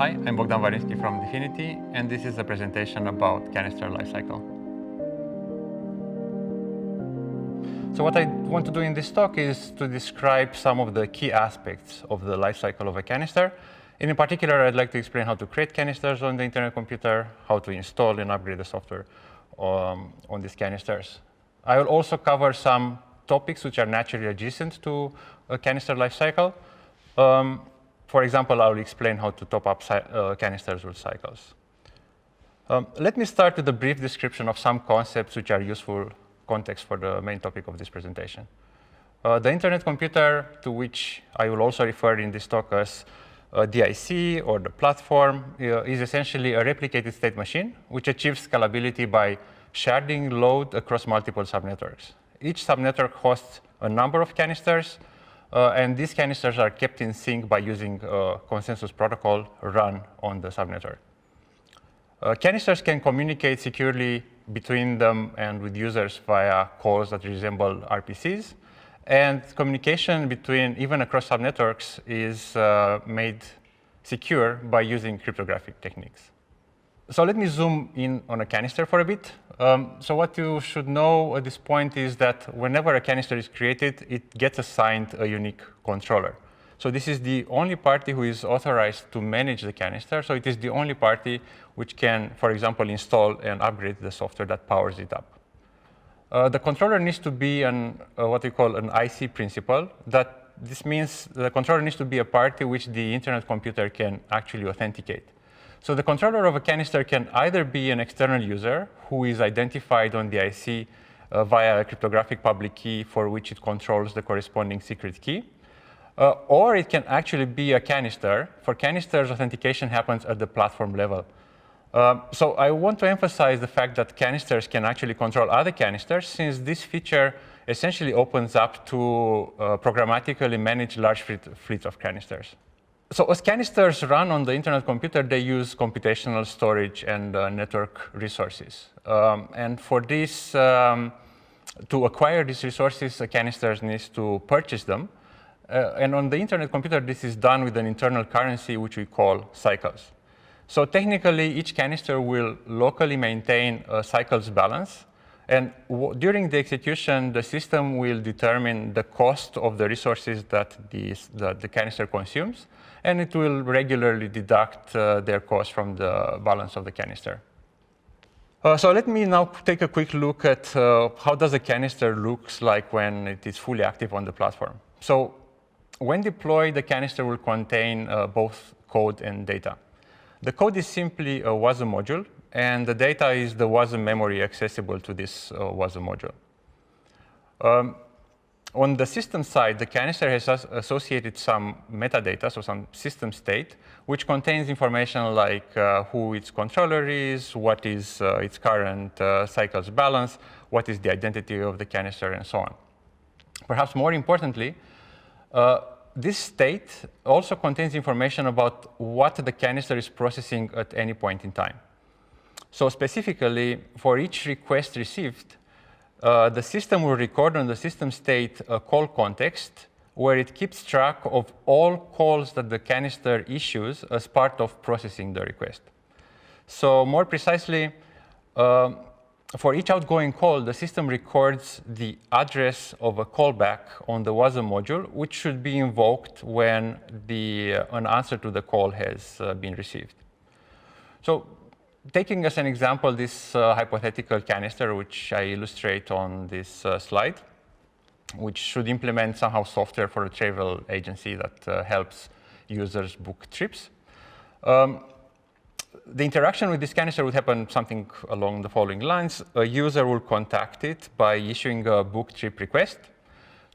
Hi, I'm Bogdan Varinsky from Dfinity, and this is a presentation about Canister Lifecycle. So what I want to do in this talk is to describe some of the key aspects of the lifecycle of a canister. And in particular, I'd like to explain how to create canisters on the internet computer, how to install and upgrade the software on these canisters. I will also cover some topics which are naturally adjacent to a canister lifecycle. For example, I will explain how to top up canisters with cycles. Let me start with a brief description of some concepts which are useful context for the main topic of this presentation. The internet computer, to which I will also refer in this talk as DIC or the platform, is essentially a replicated state machine which achieves scalability by sharding load across multiple subnetworks. Each subnetwork hosts a number of canisters, and these canisters are kept in sync by using a consensus protocol run on the subnetwork. Canisters can communicate securely between them and with users via calls that resemble RPCs. And communication between, even across subnetworks, is made secure by using cryptographic techniques. So let me zoom in on a canister for a bit. So what you should know at this point is that whenever a canister is created, it gets assigned a unique controller. So this is the only party who is authorized to manage the canister. So it is the only party which can, for example, install and upgrade the software that powers it up. The controller needs to be what we call an IC principal. This means the controller needs to be a party which the internet computer can actually authenticate. So the controller of a canister can either be an external user who is identified on the IC via a cryptographic public key for which it controls the corresponding secret key, or it can actually be a canister. For canisters, authentication happens at the platform level. So I want to emphasize the fact that canisters can actually control other canisters, since this feature essentially opens up to programmatically manage large fleets of canisters. So as canisters run on the internet computer, they use computational storage and network resources. And for this, to acquire these resources, a canister needs to purchase them. And on the internet computer, this is done with an internal currency, which we call cycles. So technically, each canister will locally maintain a cycles balance. And during the execution, the system will determine the cost of the resources that the canister consumes. And it will regularly deduct their cost from the balance of the canister. So let me now take a quick look at how does a canister looks like when it is fully active on the platform. So when deployed, the canister will contain both code and data. The code is simply a WASM module, and the data is the WASM memory accessible to this WASM module. On the system side, the canister has associated some metadata, so some system state, which contains information like who its controller is, what is its current cycles balance, what is the identity of the canister, and so on. Perhaps more importantly, this state also contains information about what the canister is processing at any point in time. So specifically, for each request received, the system will record on the system state a call context where it keeps track of all calls that the canister issues as part of processing the request. So more precisely, for each outgoing call, the system records the address of a callback on the WASM module, which should be invoked when an answer to the call has been received. So taking as an example this hypothetical canister, which I illustrate on this slide, which should implement somehow software for a travel agency that helps users book trips. The interaction with this canister would happen something along the following lines. A user will contact it by issuing a book trip request.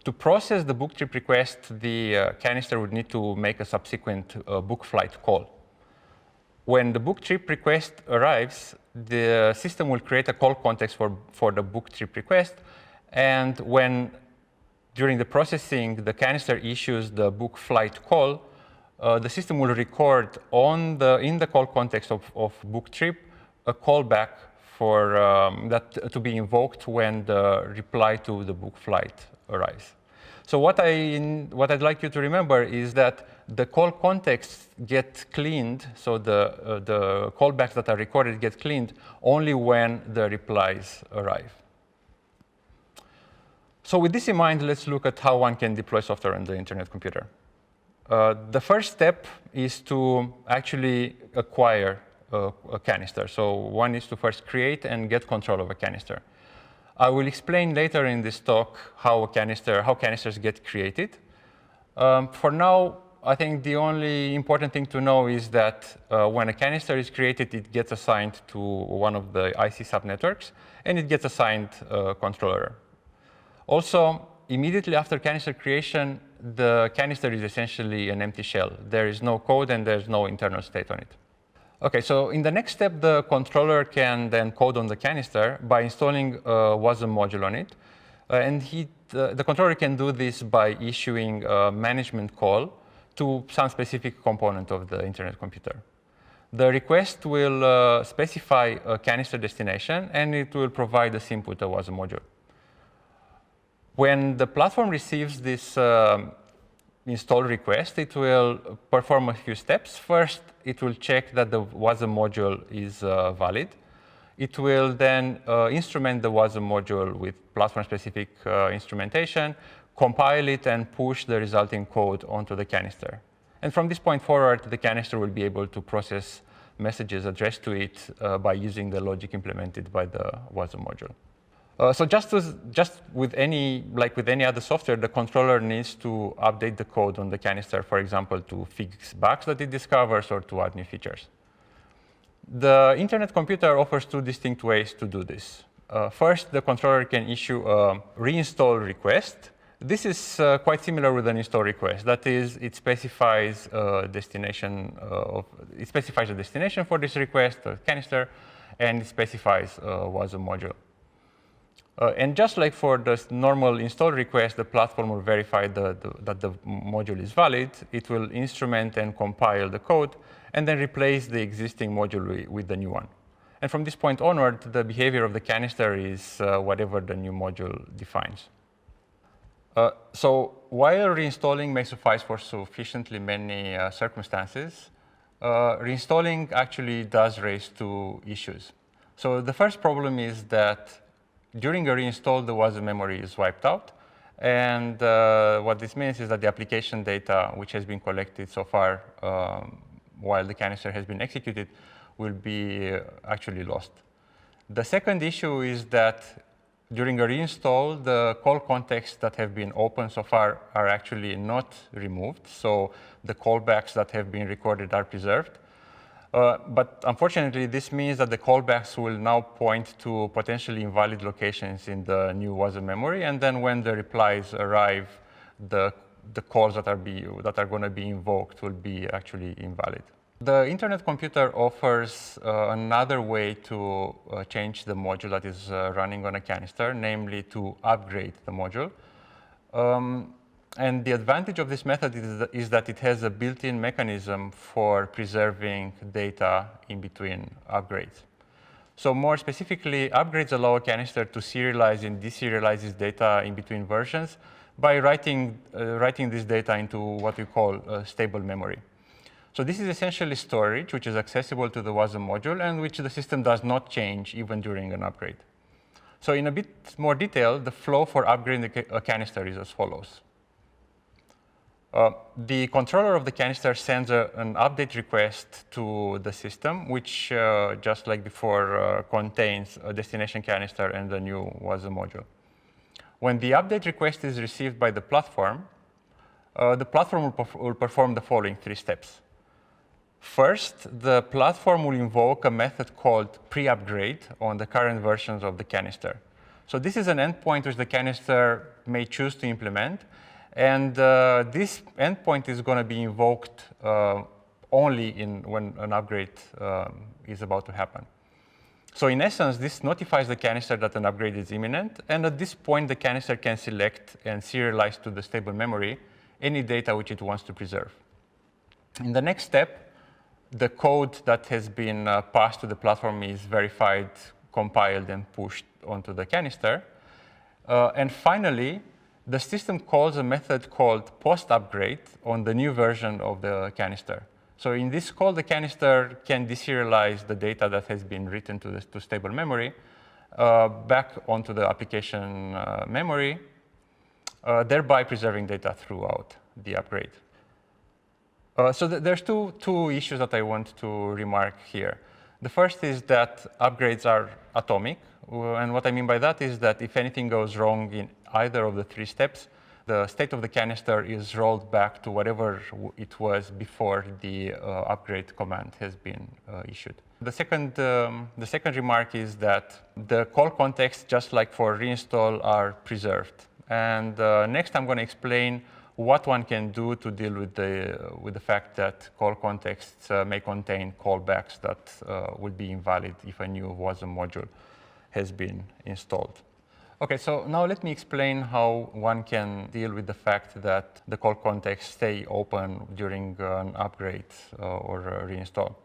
To process the book trip request, the canister would need to make a subsequent book flight call. When the book trip request arrives, the system will create a call context for the book trip request. And when, during the processing, the canister issues the book flight call, the system will record in the call context of book trip a callback for that to be invoked when the reply to the book flight arrives. So what I'd like you to remember is that the call contexts get cleaned, so the callbacks that are recorded get cleaned only when the replies arrive. So with this in mind, let's look at how one can deploy software on the Internet computer. The first step is to actually acquire a canister. So one is to first create and get control of a canister. I will explain later in this talk how canisters get created. For now, I think the only important thing to know is that when a canister is created, it gets assigned to one of the IC subnetworks, and it gets assigned a controller. Also, immediately after canister creation, the canister is essentially an empty shell. There is no code and there's no internal state on it. Okay, so in the next step, the controller can then code on the canister by installing a WASM module on it. And the controller can do this by issuing a management call to some specific component of the Internet computer. The request will specify a canister destination, and it will provide a input, a WASM module. When the platform receives this install request, it will perform a few steps. First, it will check that the WASM module is valid. It will then instrument the WASM module with platform-specific instrumentation, compile it, and push the resulting code onto the canister. And from this point forward, the canister will be able to process messages addressed to it by using the logic implemented by the WASM module. So just with any other software, the controller needs to update the code on the canister, for example, to fix bugs that it discovers or to add new features. The Internet computer offers two distinct ways to do this. First, the controller can issue a reinstall request. This is quite similar with an install request. That is, it specifies a destination for this request, a canister, and it specifies a WASM module. And just like for the normal install request, the platform will verify that the module is valid. It will instrument and compile the code, and then replace the existing module with the new one. And from this point onward, the behavior of the canister is whatever the new module defines. So while reinstalling may suffice for sufficiently many circumstances, reinstalling actually does raise two issues. So the first problem is that during a reinstall, the WASM memory is wiped out. And what this means is that the application data, which has been collected so far while the canister has been executed, will be actually lost. The second issue is that during a reinstall, the call contexts that have been open so far are actually not removed. So the callbacks that have been recorded are preserved. But unfortunately, this means that the callbacks will now point to potentially invalid locations in the new WASM memory. And then when the replies arrive, the calls that are going to be invoked will be actually invalid. The Internet computer offers another way to change the module that is running on a canister, namely to upgrade the module. And the advantage of this method is that it has a built-in mechanism for preserving data in between upgrades. So more specifically, upgrades allow a canister to serialize and deserialize its data in between versions by writing this data into what we call stable memory. So this is essentially storage, which is accessible to the WASM module and which the system does not change even during an upgrade. So in a bit more detail, the flow for upgrading a canister is as follows. The controller of the canister sends an update request to the system, which, just like before, contains a destination canister and the new WASM module. When the update request is received by the platform will perform the following three steps. First, the platform will invoke a method called pre-upgrade on the current versions of the canister. So this is an endpoint which the canister may choose to implement. And this endpoint is going to be invoked only when an upgrade is about to happen. So in essence, this notifies the canister that an upgrade is imminent. And at this point, the canister can select and serialize to the stable memory any data which it wants to preserve. In the next step, the code that has been passed to the platform is verified, compiled, and pushed onto the canister. And finally, the system calls a method called post-upgrade on the new version of the canister. So in this call, the canister can deserialize the data that has been written to stable memory back onto the application memory, thereby preserving data throughout the upgrade. So there's two issues that I want to remark here. The first is that upgrades are atomic. And what I mean by that is that if anything goes wrong in either of the three steps, the state of the canister is rolled back to whatever it was before the upgrade command has been issued. The second remark is that the call contexts, just like for reinstall, are preserved. And next I'm going to explain what one can do to deal with the fact that call contexts may contain callbacks that will be invalid if a new WASM module has been installed. Okay, so now let me explain how one can deal with the fact that the call contexts stay open during an upgrade or a reinstall.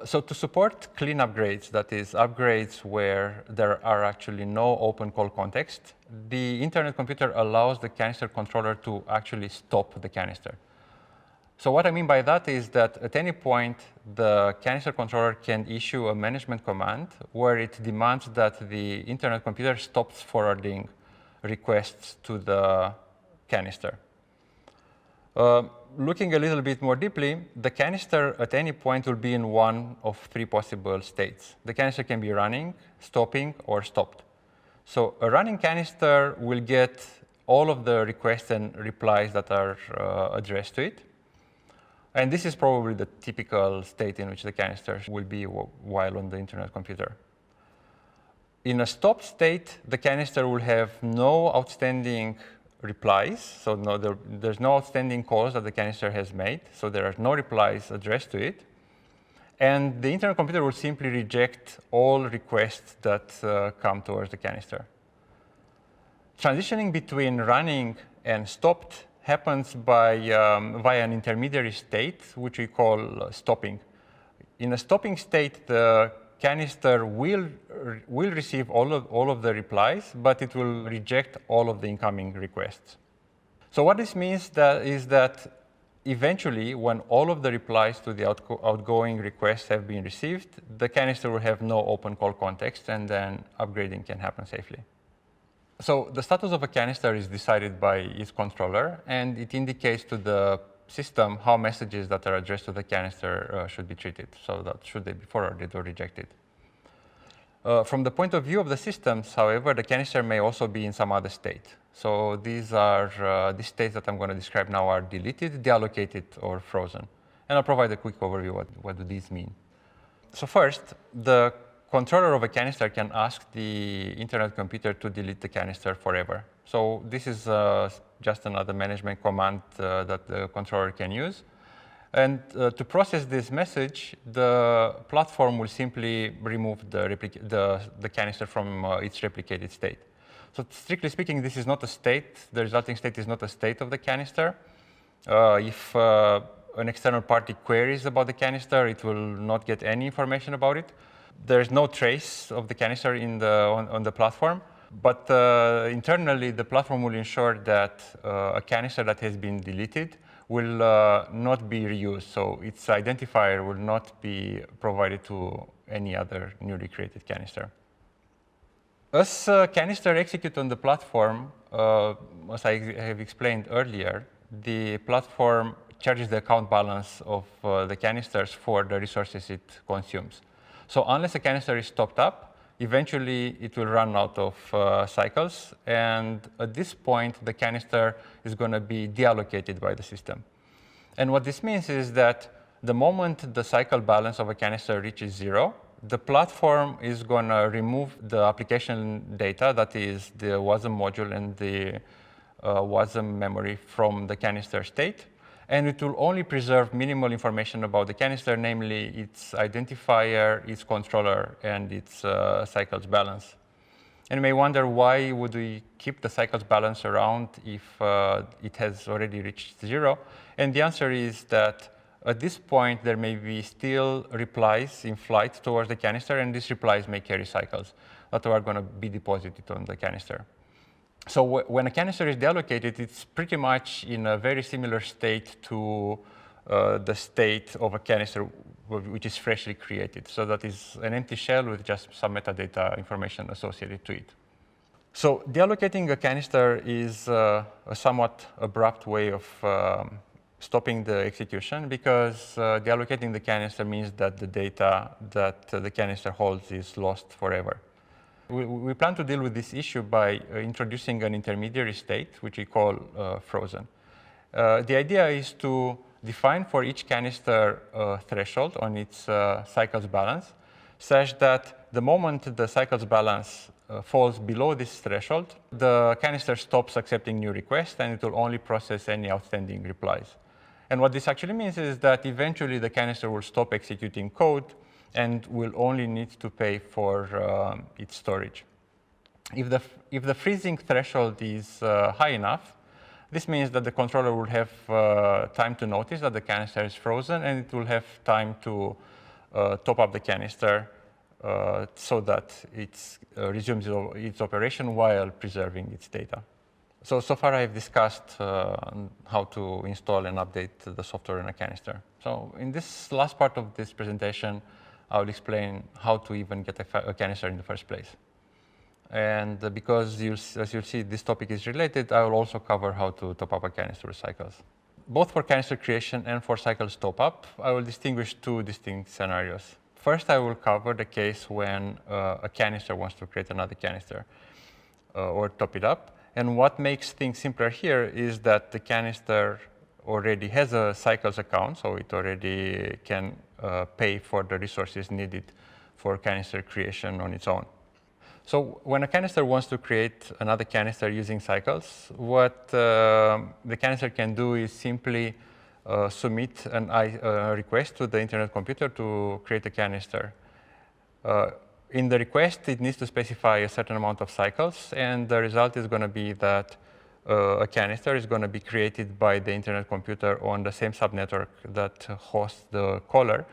So to support clean upgrades, that is, upgrades where there are actually no open call context, the internet computer allows the canister controller to actually stop the canister. So what I mean by that is that at any point, the canister controller can issue a management command where it demands that the internet computer stops forwarding requests to the canister. Looking a little bit more deeply, the canister at any point will be in one of three possible states. The canister can be running, stopping, or stopped. So a running canister will get all of the requests and replies that are addressed to it. And this is probably the typical state in which the canister will be while on the internet computer. In a stopped state, the canister will have no outstanding replies, so there's no outstanding calls that the canister has made, so there are no replies addressed to it. And the internet computer will simply reject all requests that come towards the canister. Transitioning between running and stopped happens via an intermediary state, which we call stopping. In a stopping state, the canister will receive all of the replies, but it will reject all of the incoming requests. So what this means is that eventually, when all of the replies to the outgoing requests have been received, the canister will have no open call context, and then upgrading can happen safely. So the status of a canister is decided by its controller, and it indicates to the system how messages that are addressed to the canister should be treated, so that should they be forwarded or rejected. From the point of view of the systems, however, the canister may also be in some other state. So these states that I'm going to describe now are deleted, deallocated, or frozen. And I'll provide a quick overview. What do these mean? So first, the controller of a canister can ask the internet computer to delete the canister forever. So this is just another management command that the controller can use. And to process this message, the platform will simply remove the canister from its replicated state. So strictly speaking, this is not a state. The resulting state is not a state of the canister. If an external party queries about the canister, it will not get any information about it. There's no trace of the canister on the platform, but internally, the platform will ensure that a canister that has been deleted will not be reused, so its identifier will not be provided to any other newly created canister. As canister execute on the platform, as I have explained earlier, the platform charges the account balance of the canisters for the resources it consumes. So unless a canister is topped up, eventually it will run out of cycles, and at this point, the canister is going to be deallocated by the system. And what this means is that the moment the cycle balance of a canister reaches 0, the platform is going to remove the application data, that is the WASM module and the WASM memory from the canister state, and it will only preserve minimal information about the canister, namely its identifier, its controller, and its cycles balance. And you may wonder, why would we keep the cycles balance around if it has already reached 0? And the answer is that at this point, there may be still replies in flight towards the canister, and these replies may carry cycles that are going to be deposited on the canister. So when a canister is deallocated, it's pretty much in a very similar state to the state of a canister which is freshly created. So that is an empty shell with just some metadata information associated to it. So deallocating a canister is a somewhat abrupt way of stopping the execution, because deallocating the canister means that the data that the canister holds is lost forever. We plan to deal with this issue by introducing an intermediary state, which we call frozen. The idea is to define for each canister a threshold on its cycles balance, such that the moment the cycles balance falls below this threshold, the canister stops accepting new requests and it will only process any outstanding replies. And what this actually means is that eventually the canister will stop executing code and will only need to pay for its storage. If the freezing threshold is high enough, this means that the controller will have time to notice that the canister is frozen, and it will have time to top up the canister so that it resumes its operation while preserving its data. So far I've discussed how to install and update the software in a canister. So in this last part of this presentation, I'll explain how to even get a canister in the first place. And because, as you'll see, this topic is related, I will also cover how to top up a canister with cycles. Both for canister creation and for cycles top up, I will distinguish two distinct scenarios. First, I will cover the case when a canister wants to create another canister or top it up. And what makes things simpler here is that the canister already has a cycles account, so it already can pay for the resources needed for canister creation on its own. So when a canister wants to create another canister using cycles, what the canister can do is simply submit a request to the internet computer to create a canister. In the request, it needs to specify a certain amount of cycles, and the result is going to be that a canister is going to be created by the internet computer on the same subnetwork that hosts the caller,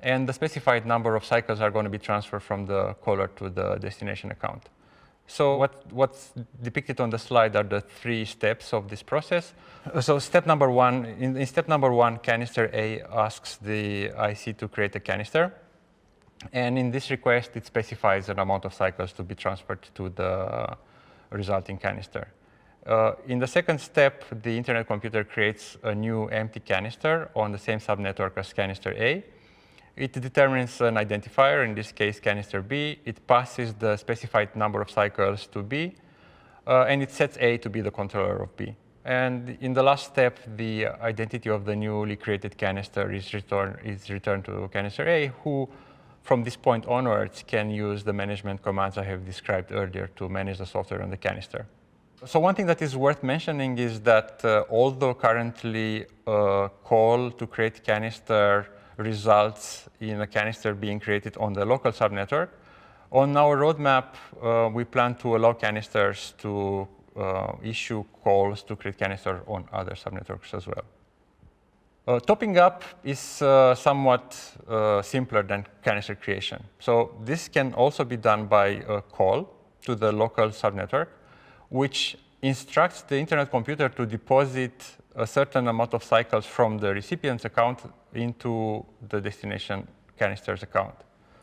and the specified number of cycles are going to be transferred from the caller to the destination account. So what's depicted on the slide are the 3 steps of this process. So step number 1, in step number 1, canister A asks the IC to create a canister. And in this request, it specifies an amount of cycles to be transferred to the resulting canister. In the second step, the internet computer creates a new empty canister on the same subnetwork as canister A. It determines an identifier, in this case canister B. It passes the specified number of cycles to B, and it sets A to be the controller of B. And in the last step, the identity of the newly created canister is returned to canister A, who from this point onwards can use the management commands I have described earlier to manage the software on the canister. So one thing that is worth mentioning is that although currently a call to create canister results in a canister being created on the local subnetwork, on our roadmap, we plan to allow canisters to issue calls to create canister on other subnetworks as well. Topping up is somewhat simpler than canister creation. So this can also be done by a call to the local subnetwork, which instructs the internet computer to deposit a certain amount of cycles from the recipient's account into the destination canister's account.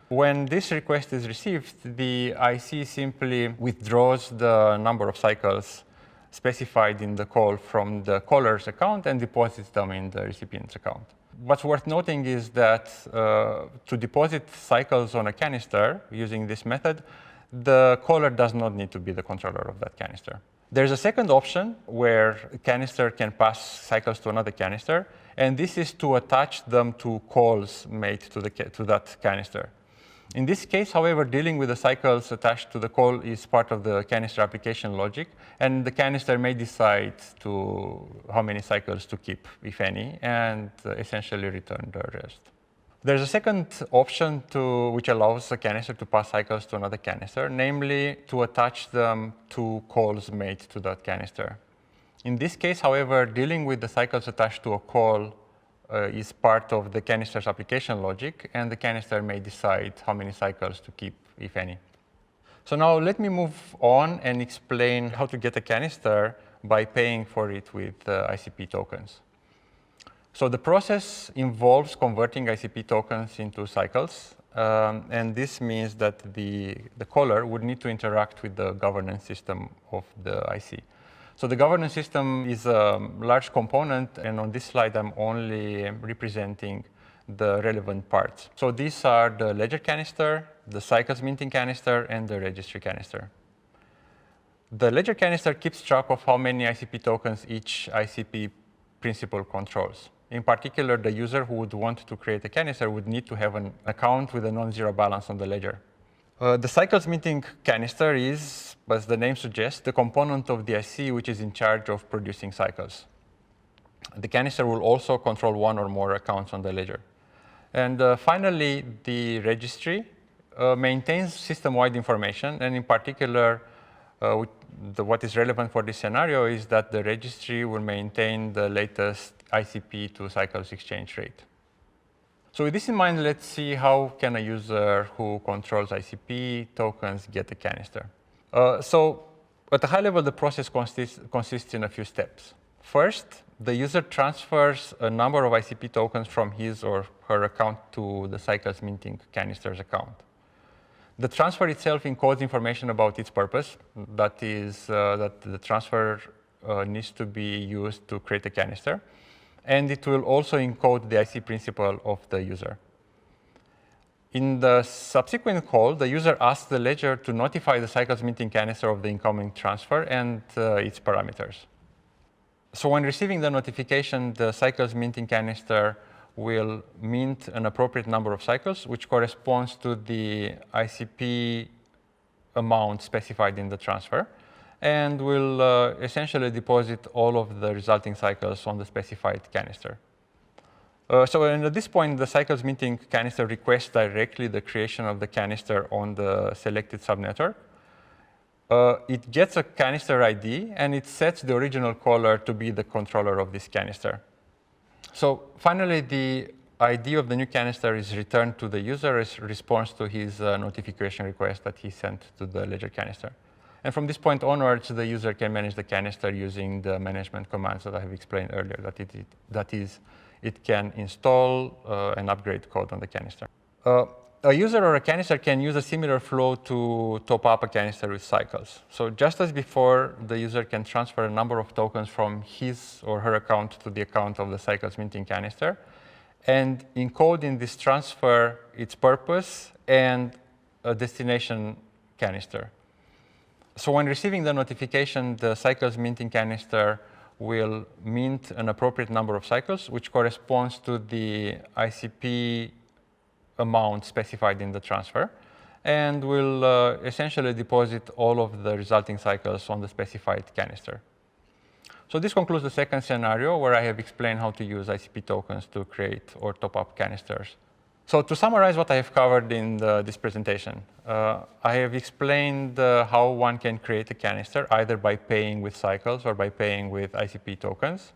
When this request is received, the IC simply withdraws the number of cycles specified in the call from the caller's account and deposits them in the recipient's account. What's worth noting is that to deposit cycles on a canister using this method, the caller does not need to be the controller of that canister. There's a second option where a canister can pass cycles to another canister, and this is to attach them to calls made to that canister. In this case, however, dealing with the cycles attached to the call is part of the canister application logic, and the canister may decide how many cycles to keep, if any, and essentially return the rest. There's a second option which allows a canister to pass cycles to another canister, namely to attach them to calls made to that canister. In this case, however, dealing with the cycles attached to a call is part of the canister's application logic, and the canister may decide how many cycles to keep, if any. So now let me move on and explain how to get a canister by paying for it with ICP tokens. So the process involves converting ICP tokens into cycles, and this means that the caller would need to interact with the governance system of the IC. So the governance system is a large component, and on this slide I'm only representing the relevant parts. So these are the ledger canister, the cycles minting canister, and the registry canister. The ledger canister keeps track of how many ICP tokens each ICP principal controls. In particular, the user who would want to create a canister would need to have an account with a non-zero balance on the ledger. The cycles minting canister is, as the name suggests, the component of the IC which is in charge of producing cycles. The canister will also control one or more accounts on the ledger. And finally, the registry maintains system-wide information, and in particular, what is relevant for this scenario is that the registry will maintain the latest ICP to cycles exchange rate. So with this in mind, let's see how can a user who controls ICP tokens get a canister. So at a high level, the process consists in a few steps. First, the user transfers a number of ICP tokens from his or her account to the cycles minting canister's account. The transfer itself encodes information about its purpose, that is, that the transfer needs to be used to create a canister, and it will also encode the IC principal of the user. In the subsequent call, the user asks the ledger to notify the cycles minting canister of the incoming transfer and its parameters. So when receiving the notification, the cycles minting canister will mint an appropriate number of cycles, which corresponds to the ICP amount specified in the transfer, and will essentially deposit all of the resulting cycles on the specified canister. So at this point, the cycles minting canister requests directly the creation of the canister on the selected subnetwork. It gets a canister ID, and it sets the original caller to be the controller of this canister. So finally, the ID of the new canister is returned to the user as response to his notification request that he sent to the ledger canister. And from this point onwards, the user can manage the canister using the management commands that I have explained earlier. That is, it can install and upgrade code on the canister. A user or a canister can use a similar flow to top up a canister with cycles. So just as before, the user can transfer a number of tokens from his or her account to the account of the cycles minting canister, and encode in this transfer its purpose and a destination canister. So when receiving the notification, the cycles minting canister will mint an appropriate number of cycles, which corresponds to the ICP amount specified in the transfer, and will essentially deposit all of the resulting cycles on the specified canister. So this concludes the second scenario, where I have explained how to use ICP tokens to create or top up canisters. So to summarize what I have covered in this presentation, I have explained how one can create a canister either by paying with cycles or by paying with ICP tokens.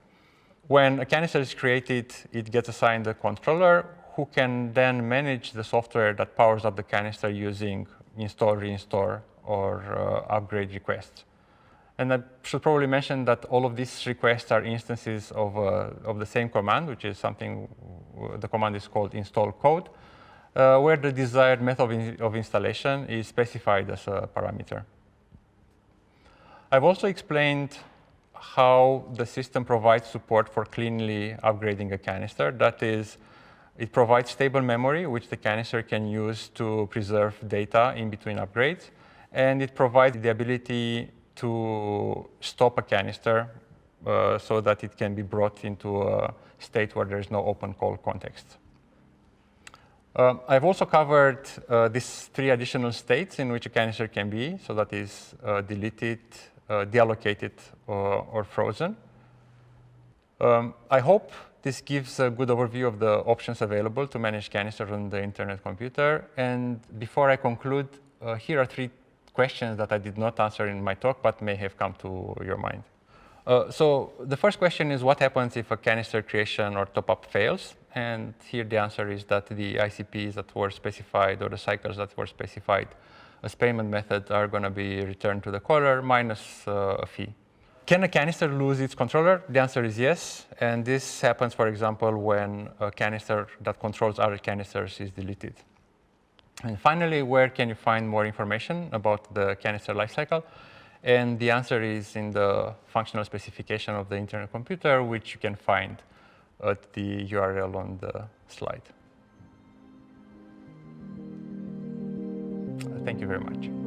When a canister is created, it gets assigned a controller who can then manage the software that powers up the canister using install, reinstall, or upgrade requests. And I should probably mention that all of these requests are instances of the same command, which is something, the command is called install code, where the desired method of installation is specified as a parameter. I've also explained how the system provides support for cleanly upgrading a canister. That is, it provides stable memory, which the canister can use to preserve data in between upgrades, and it provides the ability to stop a canister so that it can be brought into a state where there is no open call context. I've also covered these three additional states in which a canister can be, so that is deleted, deallocated, or frozen. I hope this gives a good overview of the options available to manage canisters on the internet computer. And before I conclude, here are three questions that I did not answer in my talk, but may have come to your mind. So the first question is, what happens if a canister creation or top-up fails? And here the answer is that the ICPs that were specified or the cycles that were specified as payment methods are going to be returned to the caller minus a fee. Can a canister lose its controller? The answer is yes. And this happens, for example, when a canister that controls other canisters is deleted. And finally, where can you find more information about the canister lifecycle? And the answer is in the functional specification of the internal computer, which you can find at the URL on the slide. Thank you very much.